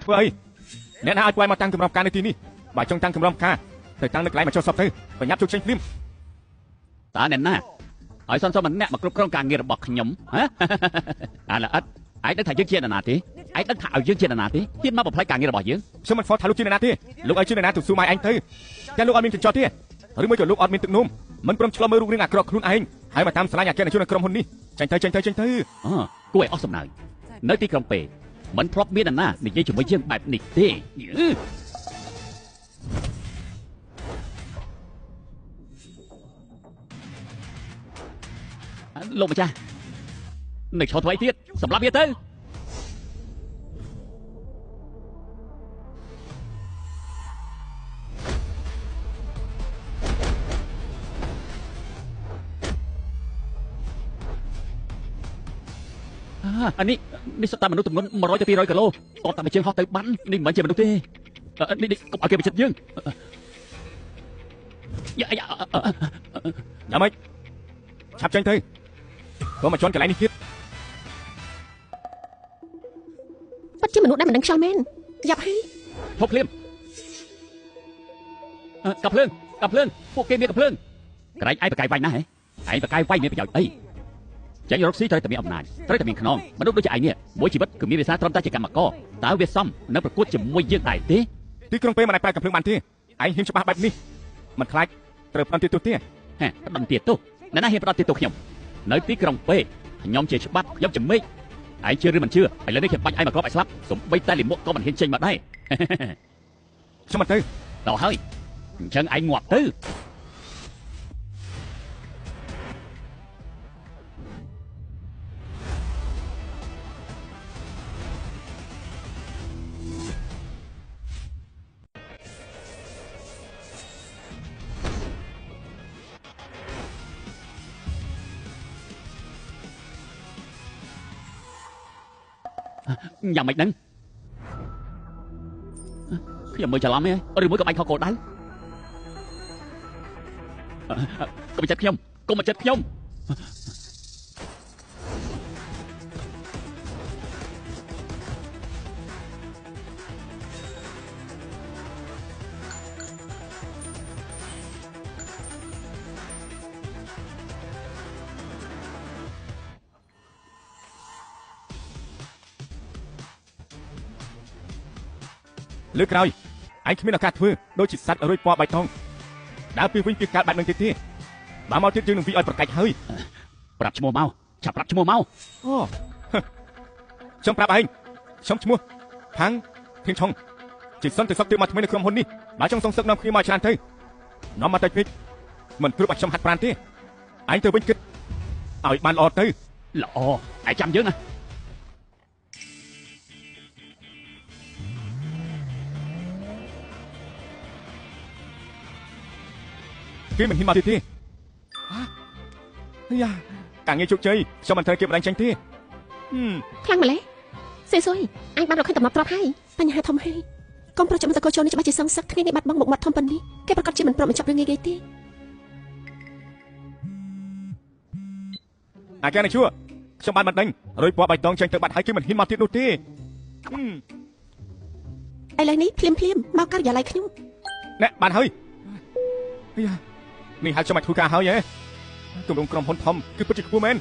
ធ្វើអីអ្នកណាឲ្យពួកឯងមកតាំងគម្រប់ការនៅទីនេះបើចង់តាំងគម្រប់ការទៅតាំងនៅកន្លែងមកចុះសពទៅបញ្ញាប់ជោគជ័យភ្លាមតើអ្នកណាឲ្យសុំម្នាក់មកគ្រប់គ្រងការងាររបស់ខ្ញុំហ៎អាឡអិតឯងដឹងថាយើងជាអ្នកណាទេឯងដឹងថាឲ្យយើងជាអ្នកណាទេហ៊ានមកបំផ្លាញការងាររបស់យើងខ្ញុំមិនហ្វត់ថាលោកជាអ្នកណាទេលោកឲ្យជាអ្នកណាទៅស៊ូម៉ៃឯងទៅតែលោកអត់មានចង្ចោះទេឬមួយក៏លោកអត់មានទឹកនោមមិនព្រមឆ្លងមើលរូបរាងអាក្រក់ខ្លួនឯងហើយមកតាមស្លាញ់អាកិនជនក្នុងក្រុមហ៊ុននេះចាញ់ទៅគួរឲ្យអស់សំណើចនៅទីក្រុងពេមិនធ្លាប់មានអ្នកណានិយាយជាមួយយើងបែបនេះទេលោកម្ចាស់នៅឈរធ្វើអីទៀតសម្រាប់វាទៅអានេះសត្វមនុស្សទម្ងន់100 ទៅ 200 គីឡូតបតែមួយជើងហោះទៅបាននេះមិនមែនជាមនុស្សទេនេះកុំឲ្យគេបិទយើងយ៉ាងម៉េចឆាប់ចេញទៅកុំមកជន់កន្លែងនេះទៀតបាត់ជាមនុស្សដែលមិនដឹងខ្យល់មែនយ៉ាប់ហើយធប់ភ្លាមកັບភ្លើងពួកគេមានកັບភ្លើងក្រែងឯងបកាយវាយណាហ៎ឯងបកាយវាយមានប្រយោជន៍អីចាញ់រកស៊ីត្រូវតែមានអំណាចត្រូវតែមានខ្នងមនុស្សដូចជាឯងនេះមួយជីវិតគឺមានវាសាត្រឹមតែជាកម្មករតើវាសមនៅប្រកួតជាមួយយើងដែរទេទីក្រុងពេមិនអាចប្រើកំភ្លើងបានទេឯងហ៊ានច្បាស់បែបនេះមិនខ្លាចត្រូវផ្ដន់ទីទូទេផ្ដន់ទីទូអ្នកណាហ៊ានផ្ដន់ទីទូខ្ញុំនៅទីក្រុងពេខ្ញុំជាច្បាប់ខ្ញុំជាមេឃឯងជឿឬមិនជឿឥឡូវនេះខ្ញុំបាច់ឯងមកគ្រាប់ឲ្យស្លាប់សំបីតែលិមុខក៏មិនហ៊ានចេញមកដែរខ្ញុំមិនទៅដល់ហើយអញ្ចឹងឯងងាប់ទៅយ៉ាងម៉េចហ្នឹងខ្ញុំមើលច្រឡំទេឬមួយក៏បាញ់ខុសគោលដៅកុំចិត្តខ្ញុំលើក្រោយឯងគ្មានឱកាសធ្វើដូចជាសត្វរុយពណ៌បៃតងដើរពីវិញពីកើតបែបនឹងទៀតទេបើមកទៀតយើងនឹងវិឲ្យប្រកាច់ហើយប្រាប់ឈ្មោះមកឆាប់ប្រាប់ឈ្មោះមកអូខ្ញុំប្រាប់ឯងខ្ញុំឈ្មោះផាំងធៀងឆុងជាសន្តិសុខទៀតមកថ្មីនៅក្រុមហ៊ុននេះបើចង់សងសឹកនាំគ្នាមកច្រើនទៅនាំមកតែពេកមិនគ្រប់ឲ្យខ្ញុំហាត់ប្រាណទេឯងទៅវិញគិតឲ្យបានល្អទៅល្អឯងចាំយើងណាគេមិនហ៊ានមកទៀតទេយ៉ាការងារជោគជ័យខ្ញុំមិនត្រូវគេបដិញ្ញចេញទេខ្លាំងម្ល៉េះសេសុយអញបានរកឃើញតំណប់ទ្របហើយបញ្ហាធំហើយកុំប្រចាំតកោចូលនេះច្បាស់ជាសងសឹកថ្ងៃនេះបាត់បង់មុខមាត់ធំប៉ុណ្នេះគេប្រកាសជាមិនព្រមបញ្ចប់រឿងងាយៗទេអាកានេះជួខ្ញុំបានមិនដឹងរុយពណ៌បៃតងចេញទៅបាត់ហើយគេមិនហ៊ានមកទៀតនោះទេឥឡូវនេះភ្លាមមកការិយាល័យខ្ញុំណែបានហើយយ៉ានេះហៅខ្ញុំមកធ្វើការហើយហ៎ទម្រង់ក្រុមហ៊ុនធំគឺពិតជាខ្ពស់មែន